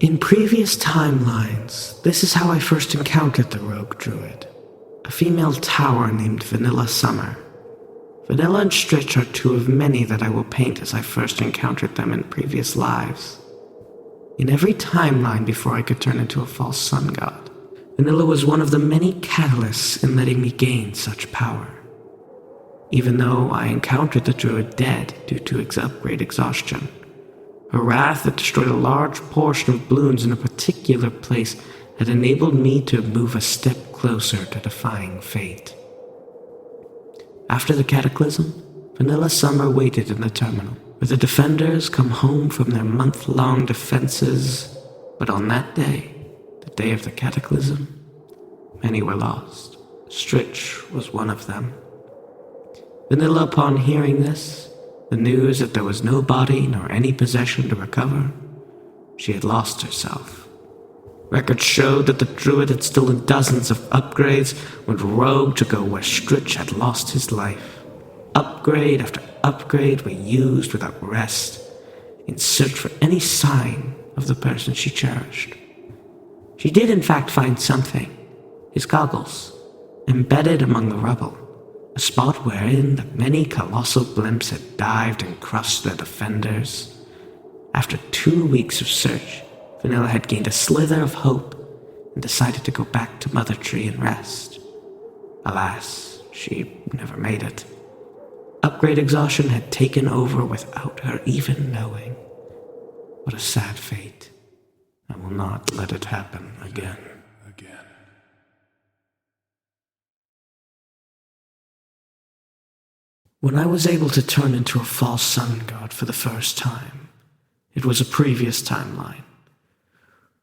In previous timelines, this is how I first encountered the rogue druid. A female tower named Vanilla Summer. Vanilla and Stritch are two of many that I will paint as I first encountered them in previous lives. In every timeline before I could turn into a false sun god, Vanilla was one of the many catalysts in letting me gain such power. Even though I encountered the druid dead due to upgrade exhaustion, her wrath that destroyed a large portion of balloons in a particular place had enabled me to move a step closer to defying fate. After the cataclysm, Vanilla Summer waited in the terminal, where the defenders come home from their month-long defenses, but on that day, the day of the cataclysm, many were lost. Stritch was one of them. Vanilla, upon hearing this, the news that there was no body nor any possession to recover, she had lost herself. Records showed that the druid had stolen dozens of upgrades, went rogue to go where Stritch had lost his life. Upgrade after upgrade were used without rest, in search for any sign of the person she cherished. She did in fact find something, his goggles, embedded among the rubble. A spot wherein the many colossal blimps had dived and crushed their defenders. After 2 weeks of search, Vanilla had gained a slither of hope and decided to go back to Mother Tree and rest. Alas, she never made it. Upgrade exhaustion had taken over without her even knowing. What a sad fate. I will not let it happen again. When I was able to turn into a false sun god for the first time, it was a previous timeline,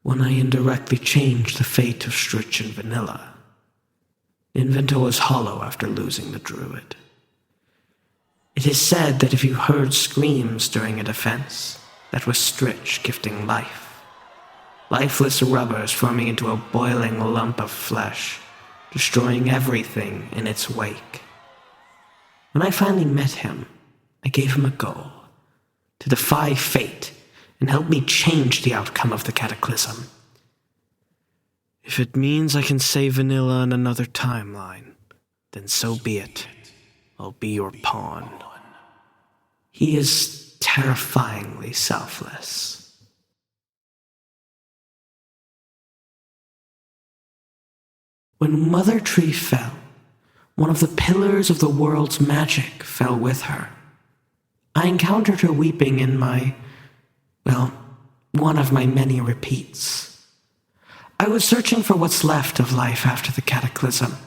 when I indirectly changed the fate of Stritch and Vanilla. Inventor was hollow after losing the druid. It is said that if you heard screams during a defense, that was Stritch gifting life. Lifeless rubbers forming into a boiling lump of flesh, destroying everything in its wake. When I finally met him, I gave him a goal, to defy fate and help me change the outcome of the cataclysm. If it means I can save Vanilla in another timeline, then so be it. I'll be your pawn. He is terrifyingly selfless. When Mother Tree fell, one of the pillars of the world's magic fell with her. I encountered her weeping in one of my many repeats. I was searching for what's left of life after the cataclysm.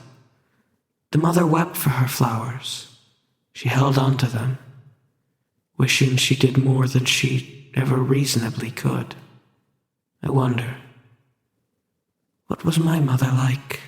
The mother wept for her flowers. She held on to them, wishing she did more than she ever reasonably could. I wonder, what was my mother like?